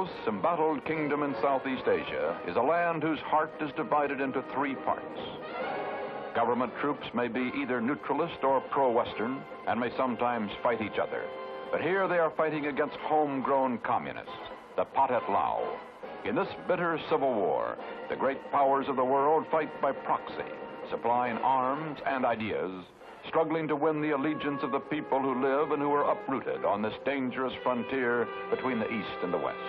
Laos, embattled kingdom in Southeast Asia, is a land whose heart is divided into three parts. Government troops may be either neutralist or pro-Western and may sometimes fight each other. But here they are fighting against homegrown communists, the Pathet Lao. In this bitter civil war, the great powers of the world fight by proxy, supplying arms and ideas, struggling to win the allegiance of the people who live and who are uprooted on this dangerous frontier between the East and the West.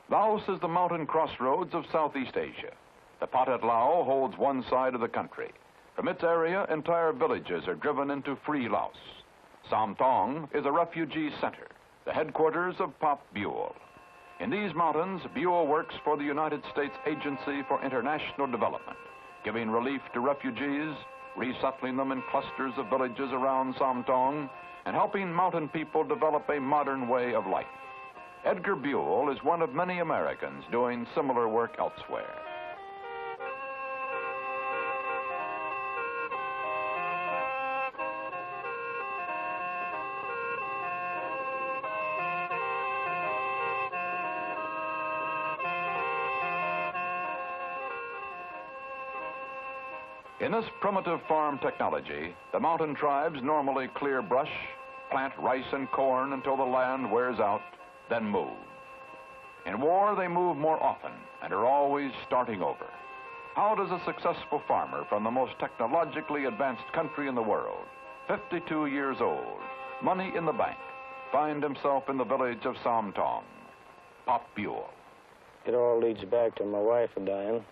Laos is the mountain crossroads of Southeast Asia. The Pathet Lao holds one side of the country. From its area, entire villages are driven into free Laos. Sam Thong is a refugee center, the headquarters of Pop Buell. In these mountains, Buell works for the United States Agency for International Development, giving relief to refugees, resettling them in clusters of villages around Sam Thong, and helping mountain people develop a modern way of life. Edgar Buell is one of many Americans doing similar work elsewhere. In this primitive farm technology, the mountain tribes normally clear brush, plant rice and corn until the land wears out, then move. In war, they move more often and are always starting over. How does a successful farmer from the most technologically advanced country in the world, 52 years old, money in the bank, find himself in the village of Sam Thong? Pop Buell. It all leads back to my wife dying.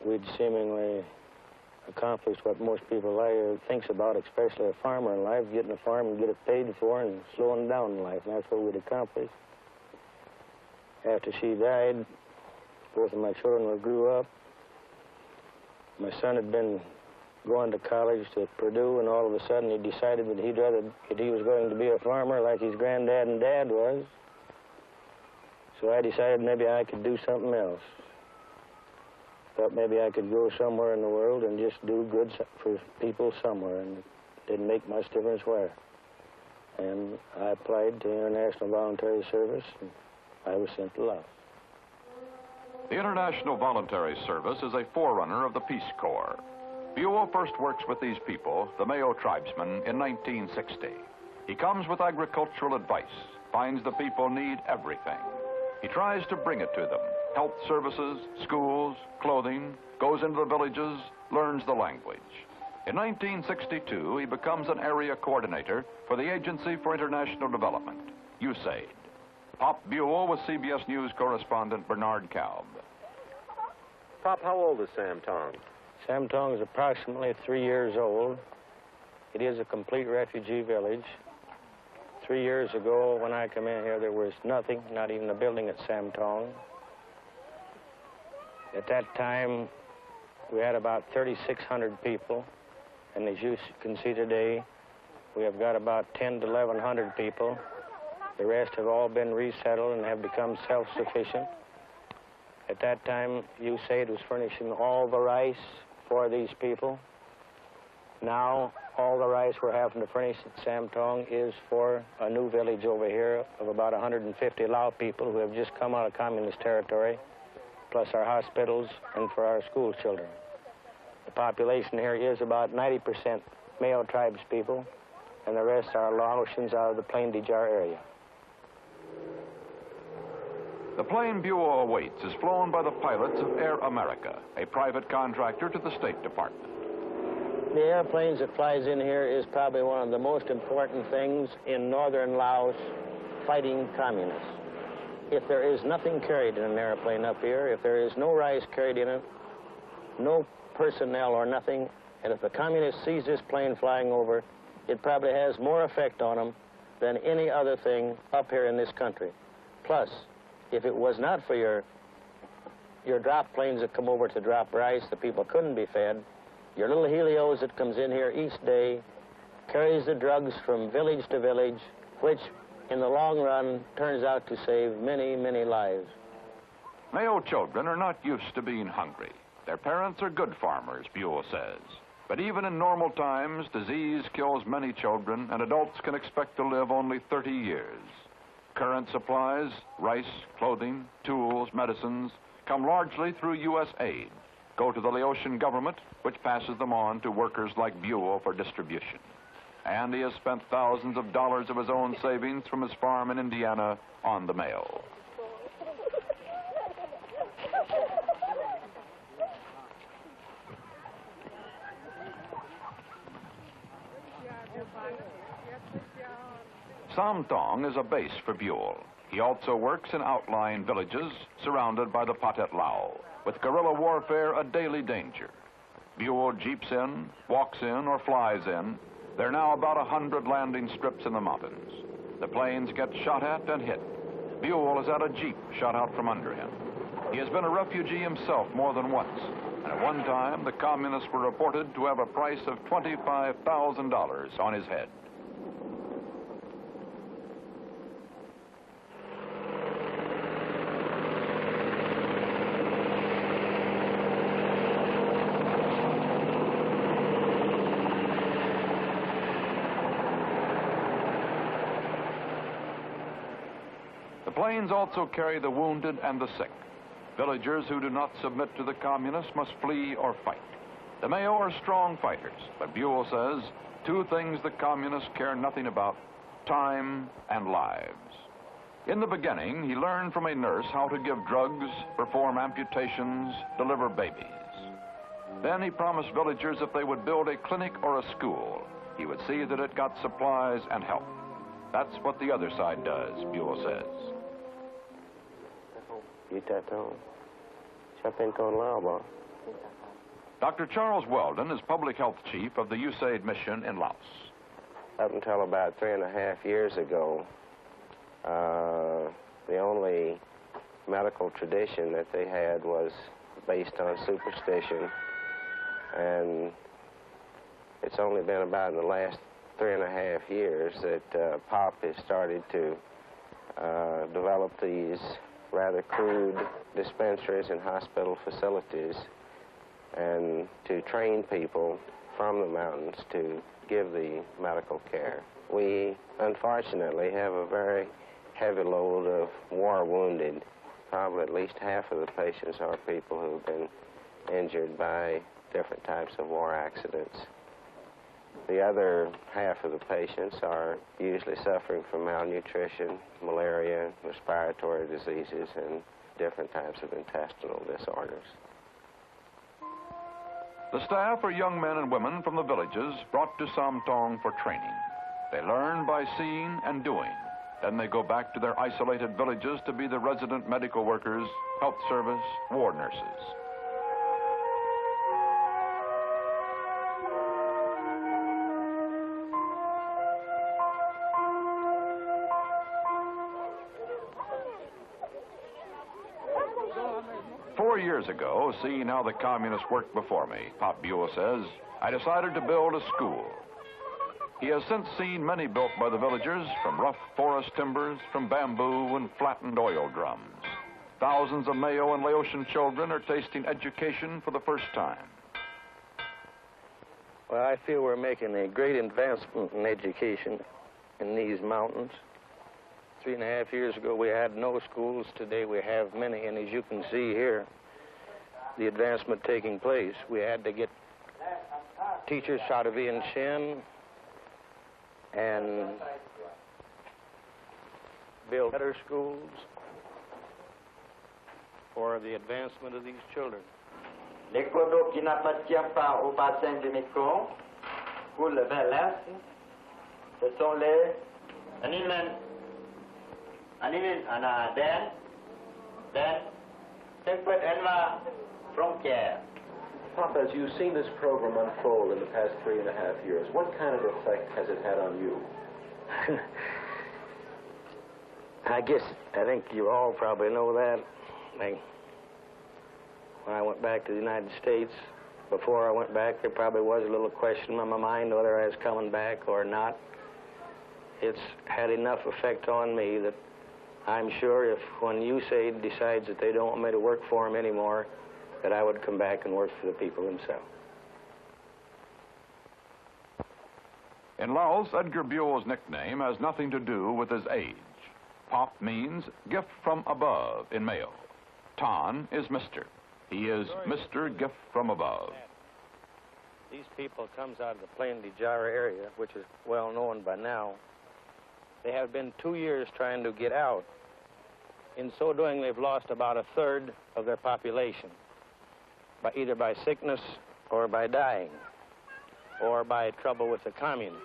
We'd seemingly accomplished what most people thinks about, especially a farmer in life, getting a farm and get it paid for and slowing down in life, and that's what we'd accomplished. After she died, both of my children grew up. My son had been going to college to Purdue, and all of a sudden he decided that he was going to be a farmer like his granddad and dad was. So I decided maybe I could do something else. Thought maybe I could go somewhere in the world and just do good for people somewhere, and it didn't make much difference where. And I applied to International Voluntary Service, and I was sent to Laos. The International Voluntary Service is a forerunner of the Peace Corps. Buell first works with these people, the Mayo tribesmen, in 1960. He comes with agricultural advice, finds the people need everything. He tries to bring it to them. Health services, schools, clothing, goes into the villages, learns the language. In 1962, he becomes an area coordinator for the Agency for International Development, USAID. Pop Buell with CBS News correspondent Bernard Kalb. Pop, how old is Sam Thong? Sam Thong is approximately 3 years old. It is a complete refugee village. 3 years ago, when I came in here, there was nothing, not even a building at Sam Thong. At that time, we had about 3,600 people, and as you can see today, we have got about 10 to 1,100 people. The rest have all been resettled and have become self-sufficient. At that time, USAID was furnishing all the rice for these people. Now, all the rice we're having to furnish at Sam Thong is for a new village over here of about 150 Lao people who have just come out of communist territory, plus our hospitals and for our school children. The population here is about 90% Mayo tribes people, and the rest are Laotians out of the Plain de Jar area. The plane Buell awaits is flown by the pilots of Air America, a private contractor to the State Department. The airplanes that flies in here is probably one of the most important things in northern Laos fighting communists. If there is nothing carried in an airplane up here, if there is no rice carried in it, no personnel or nothing, and if the communist sees this plane flying over, it probably has more effect on them than any other thing up here in this country. Plus, if it was not for your drop planes that come over to drop rice, the people couldn't be fed. Your little helios that comes in here each day carries the drugs from village to village, which in the long run turns out to save many, many lives. Mayo children are not used to being hungry. Their parents are good farmers, Buell says. But even in normal times, disease kills many children, and adults can expect to live only 30 years. Current supplies, rice, clothing, tools, medicines, come largely through U.S. aid, go to the Laotian government, which passes them on to workers like Buell for distribution. And he has spent thousands of dollars of his own savings from his farm in Indiana on the mail. Sam Thong is a base for Buell. He also works in outlying villages surrounded by the Pathet Lao, with guerrilla warfare a daily danger. Buell jeeps in, walks in, or flies in. There are now about 100 landing strips in the mountains. The planes get shot at and hit. Buell has had a jeep shot out from under him. He has been a refugee himself more than once, and at one time the communists were reported to have a price of $25,000 on his head. The planes also carry the wounded and the sick. Villagers who do not submit to the communists must flee or fight. The Mayo are strong fighters, but Buell says two things the communists care nothing about: time and lives. In the beginning, he learned from a nurse how to give drugs, perform amputations, deliver babies. Then he promised villagers if they would build a clinic or a school, he would see that it got supplies and help. That's what the other side does, Buell says. Dr. Charles Weldon is public health chief of the USAID mission in Laos. Up until about 3.5 years ago, the only medical tradition that they had was based on superstition, and it's only been about in the last 3.5 years that POP has started to develop these rather crude dispensaries and hospital facilities, and to train people from the mountains to give the medical care. We, unfortunately, have a very heavy load of war wounded. Probably at least half of the patients are people who've been injured by different types of war accidents. The other half of the patients are usually suffering from malnutrition, malaria, respiratory diseases, and different types of intestinal disorders. The staff are young men and women from the villages brought to Sam Thong for training. They learn by seeing and doing. Then they go back to their isolated villages to be the resident medical workers, health service, ward nurses. "4 years ago, seeing how the communists worked before me," Pop Buell says, "I decided to build a school." He has since seen many built by the villagers, from rough forest timbers, from bamboo and flattened oil drums. Thousands of Mayo and Laotian children are tasting education for the first time. Well, I feel we're making a great advancement in education in these mountains. 3.5 years ago, we had no schools. Today, we have many, and as you can see here, the advancement taking place. We had to get teachers out of Vientiane and build better schools for the advancement of these children. Les cours d'eau qui n'appartiennent pas au bassin du Mekong coulent vers l'est. Ce sont les Animen Anaden, then Temperate Enva Frontier. Pop, as you've seen this program unfold in the past 3.5 years, what kind of effect has it had on you? I think you all probably know that. When I went back to the United States, before I went back, there probably was a little question on my mind whether I was coming back or not. It's had enough effect on me that I'm sure if when USAID decides that they don't want me to work for them anymore, that I would come back and work for the people themselves. In Laos, Edgar Buell's nickname has nothing to do with his age. Pop means gift from above in male. Ton is Mr. He is Mr. Gift from above. These people comes out of the Plain de Jara area, which is well known by now. They have been 2 years trying to get out. In so doing, they've lost about a third of their population, either by sickness or by dying, or by trouble with the communists.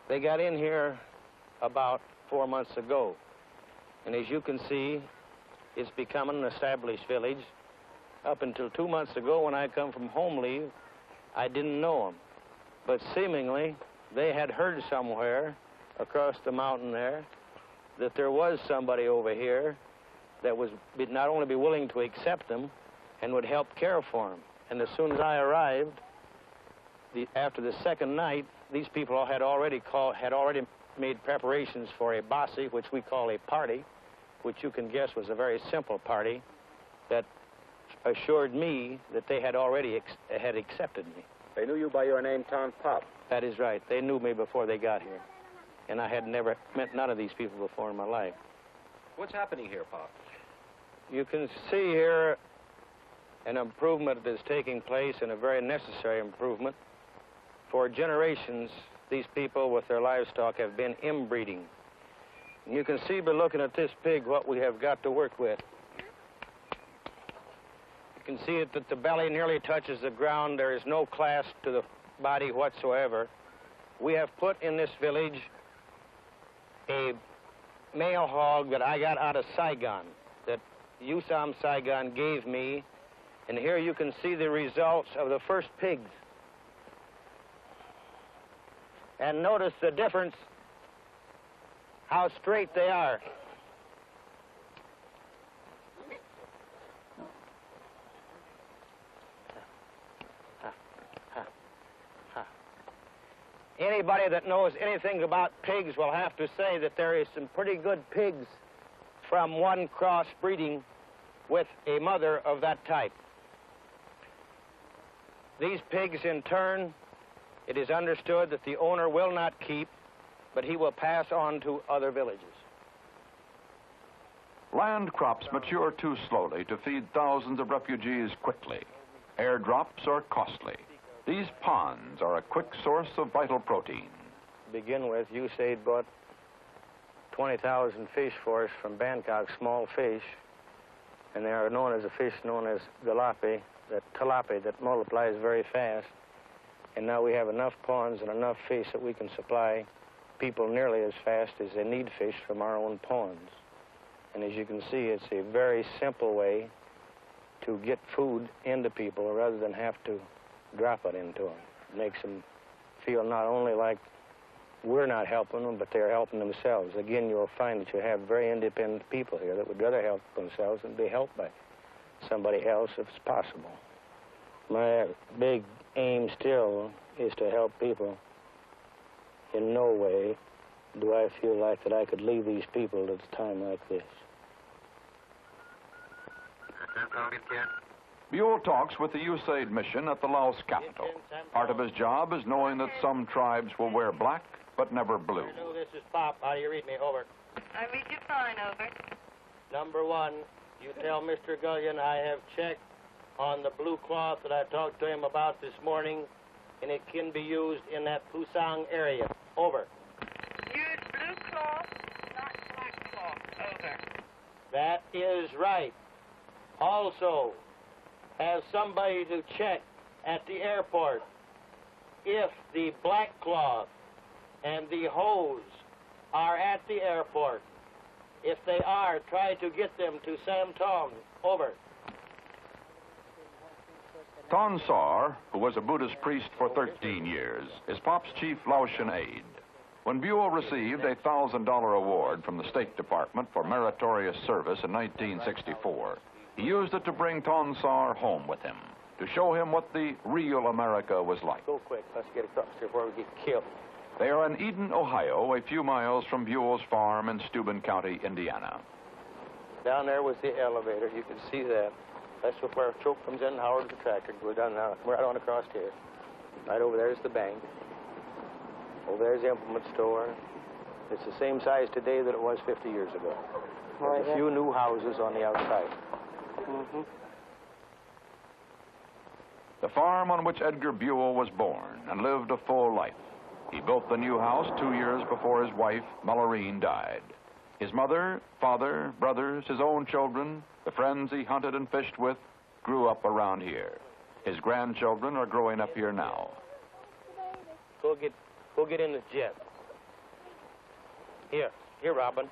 They got in here about 4 months ago, and as you can see, it's becoming an established village. Up until 2 months ago, when I come from home leave, I didn't know them. But seemingly, they had heard somewhere across the mountain there that there was somebody over here that would not only be willing to accept them and would help care for them. And as soon as I arrived, after the second night, these people had already made preparations for a bossy, which we call a party, which you can guess was a very simple party that assured me that they had already had accepted me. They knew you by your name, Ton Pop. That is right. They knew me before they got here. And I had never met none of these people before in my life. What's happening here, Pop? You can see here an improvement that is taking place, and a very necessary improvement. For generations, these people with their livestock have been inbreeding. And you can see by looking at this pig what we have got to work with. You can see that the belly nearly touches the ground. There is no clasp to the body whatsoever. We have put in this village a male hog that I got out of Saigon, that Usam Saigon gave me. And here you can see the results of the first pigs. And notice the difference, how straight they are. Anybody that knows anything about pigs will have to say that there is some pretty good pigs from one cross breeding with a mother of that type. These pigs, in turn, it is understood that the owner will not keep, but he will pass on to other villages. Land crops mature too slowly to feed thousands of refugees quickly. Airdrops are costly. These ponds are a quick source of vital protein. To begin with, USAID bought 20,000 fish for us from Bangkok, small fish, and they are known as a fish known as tilapia that multiplies very fast. And now we have enough ponds and enough fish that we can supply people nearly as fast as they need fish from our own ponds. And as you can see, it's a very simple way to get food into people rather than have to drop it into them. It makes them feel not only like we're not helping them, but they're helping themselves. Again, you'll find that you have very independent people here that would rather help themselves than be helped by somebody else if it's possible. My big aim still is to help people. In no way do I feel like that I could leave these people at a time like this. Buell talks with the USAID mission at the Laos capital. Part of his job is knowing that some tribes will wear black, but never blue. Hello, this is Pop. How do you read me? Over. I read you fine, over. Number one, you tell Mr. Gullion I have checked on the blue cloth that I talked to him about this morning, and it can be used in that Pusang area. Over. Use blue cloth, not black cloth. Over. That is right. Also, have somebody to check at the airport if the black cloth and the hose are at the airport. If they are, try to get them to Sam Thong. Over. Ton Sar, who was a Buddhist priest for 13 years, is Pop's chief Laotian aide. When Buell received a $1,000 award from the State Department for meritorious service in 1964, he used it to bring Ton Sar home with him, to show him what the real America was like. Go quick. Let's get across here before we get killed. They are in Eden, Ohio, a few miles from Buell's farm in Steuben County, Indiana. Down there was the elevator. You can see that. That's where Choke comes in, Howard's the tractor. We're down now. We're right on across here. Right over there is the bank. Oh, there's the implement store. It's the same size today that it was 50 years ago. There's a few new houses on the outside. Mm-hmm. The farm on which Edgar Buell was born and lived a full life. He built the new house 2 years before his wife, Mallory, died. His mother, father, brothers, his own children, the friends he hunted and fished with, grew up around here. His grandchildren are growing up here now. Go get in the jet. Here, Robin.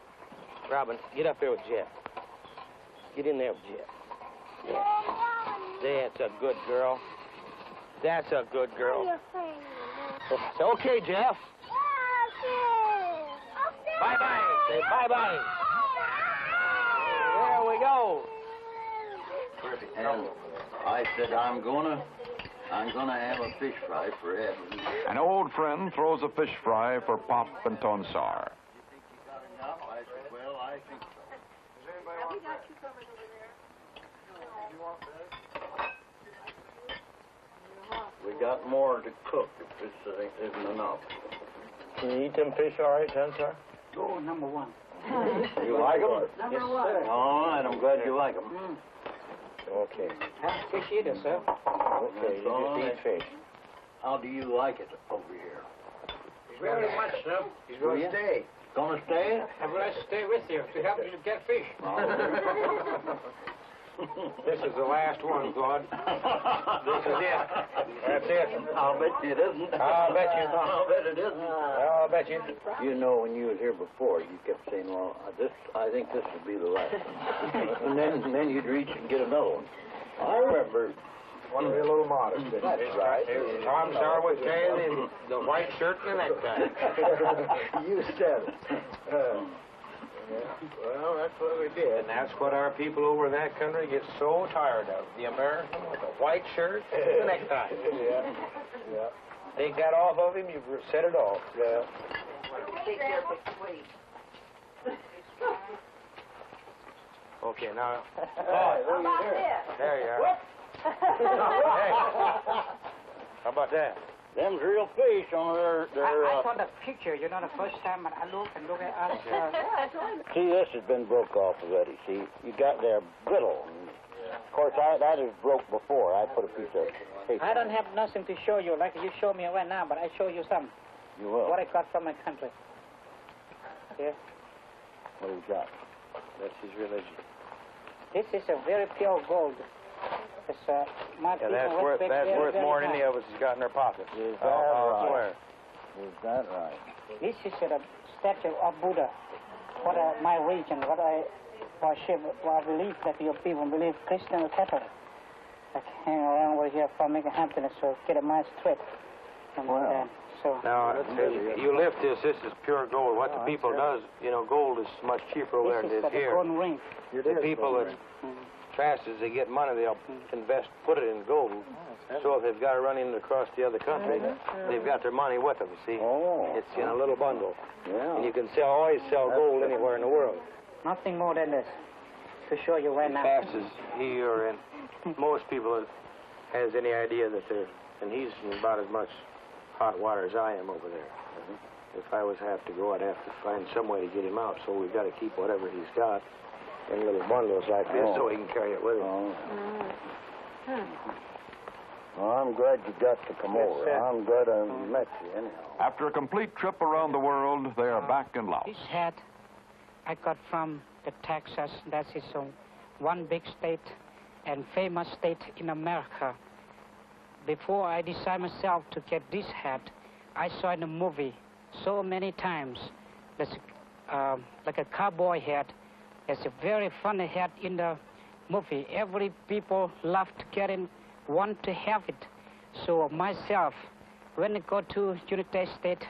Robin, get up there with Jeff. Get in there with Jeff. Yeah. That's a good girl. That's a good girl. So, okay, Jeff. Bye-bye. Say bye-bye. There we go. And I said, I'm gonna have a fish fry for Ed. An old friend throws a fish fry for Pop and Tonsar. I said, well, I think so. Have you got cucumbers over there? We got more to cook if this isn't enough. Can you eat them fish all right, Tonsar? Oh, number one. You like them? Number one. All right, I'm glad you like them. Okay. Fish eater, sir. Okay, you just eat fish. How do you like it over here? Very much, sir. He's going to stay. Going to stay? I'm going to stay with you to help you to get fish. This is the last one, Claude. This is it. That's it. I'll bet you it isn't. I'll bet you. I'll bet it isn't. I'll bet you. You know, when you was here before, you kept saying, well, I think this would be the last one. and then you'd reach and get another one. I remember. Want to be a little modest. That's right. Tom Sawyer was carrying the white shirt and the necktie. You said it. Well, that's what we did. And that's what our people over in that country get so tired of. The American with the white shirt and the necktie. Yeah. Take that off of him, you've set it off. Yeah. Okay, now. There you are. Hey. How about that? Them's real fish on their I saw the picture, you know, the first time I look at us. See, this has been broke off already, see? You got there brittle. Of course, that is broke before. I put a piece of paper. I don't have nothing to show you like you show me right now, but I show you some. You will. What I got from my country. Here. What do you got? That's his religion. This is a very pure gold. It's, my Yeah, that's worth more than any of us has got in their pockets. Is that I'll right? swear. Is that right? This is a statue of Buddha. What my region, what I worship, what I believe that your people believe Christian or Catholic. I hang around over here for making happiness, so get a nice trip. Well. So Now, you lift this is pure gold. What the people does, you know, gold is much cheaper over there this than is it is the here. golden ring. The people that fast as they get money, they'll invest, put it in gold. So if they've got to run in across the other country, they've got their money with them, see? Oh. It's in a little bundle. Yeah. And you can always sell gold anywhere in the world. Nothing more than this to show you right now. Fast as he or most people has any idea that they're, and he's in about as much hot water as I am over there. If I was to have to go, I'd have to find some way to get him out. So we've got to keep whatever he's got in little bundles like this so he can carry it with him. Oh. Well, I'm glad you got to come over. I'm glad I met you anyhow. After a complete trip around the world, they are back in Laos. This hat I got from the Texas. That is one big state and famous state in America. Before I decided myself to get this hat, I saw in a movie so many times. There's like a cowboy hat. There's a very funny hat in the movie. Every people love to get in, want to have it. So myself, when I go to United States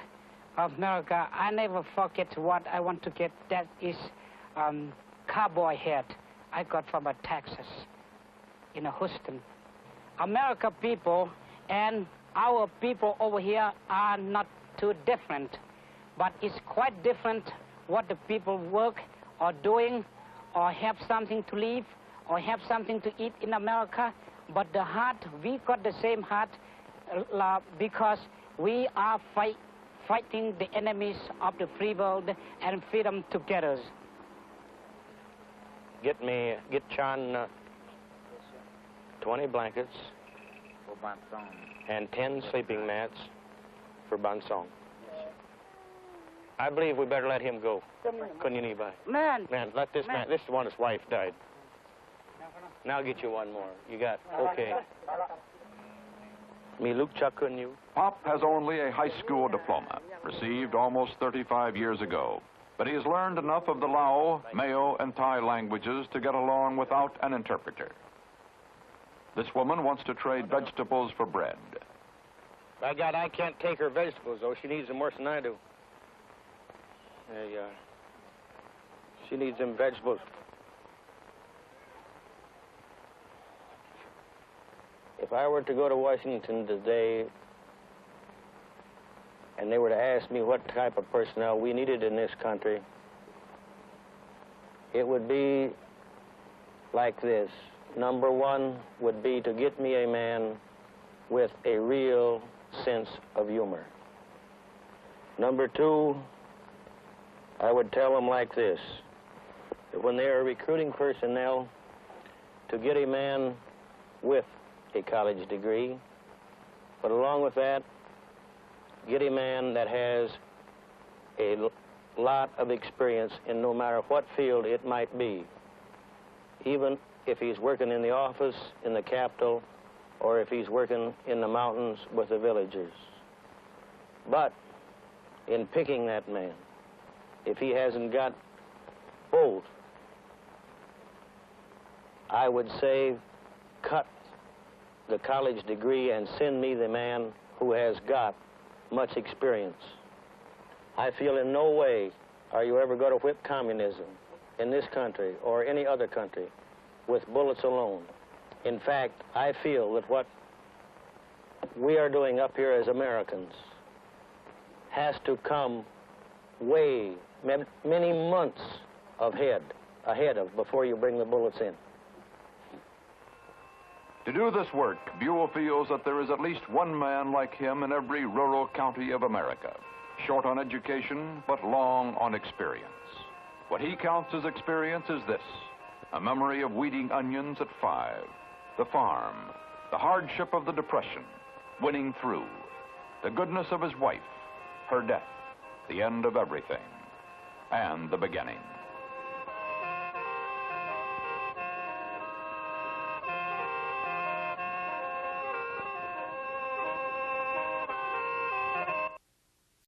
of America, I never forget what I want to get. That is cowboy hat I got from Texas in Houston. America people and our people over here are not too different, but it's quite different what the people work or doing or have something to live or have something to eat in America. But the heart, we got the same heart because we are fighting the enemies of the free world and freedom together. Get Chan 20 blankets and 10 sleeping mats for Bansong. I believe we better let him go. Man, let this man, this is the one his wife died. Now I'll get you one more. You got, okay. Me Luke Chakun you. Pop has only a high school diploma, received almost 35 years ago. But he has learned enough of the Lao, Mao, and Thai languages to get along without an interpreter. This woman wants to trade vegetables for bread. By God, I can't take her vegetables, though. She needs them worse than I do. She needs them vegetables. If I were to go to Washington today and they were to ask me what type of personnel we needed in this country, it would be like this. Number one would be to get me a man with a real sense of humor. Number two, I would tell them like this, that when they are recruiting personnel, to get a man with a college degree, but along with that, get a man that has a lot of experience in no matter what field it might be, even if he's working in the office in the capital or if he's working in the mountains with the villagers. But in picking that man, if he hasn't got both, I would say cut the college degree and send me the man who has got much experience. I feel in no way are you ever going to whip communism in this country or any other country with bullets alone. In fact, I feel that what we are doing up here as Americans has to come way, many months ahead of before you bring the bullets in. To do this work, Buell feels that there is at least one man like him in every rural county of America, short on education, but long on experience. What he counts as experience is this: a memory of weeding onions at 5, the farm, the hardship of the Depression, winning through, the goodness of his wife, her death, the end of everything, and the beginning.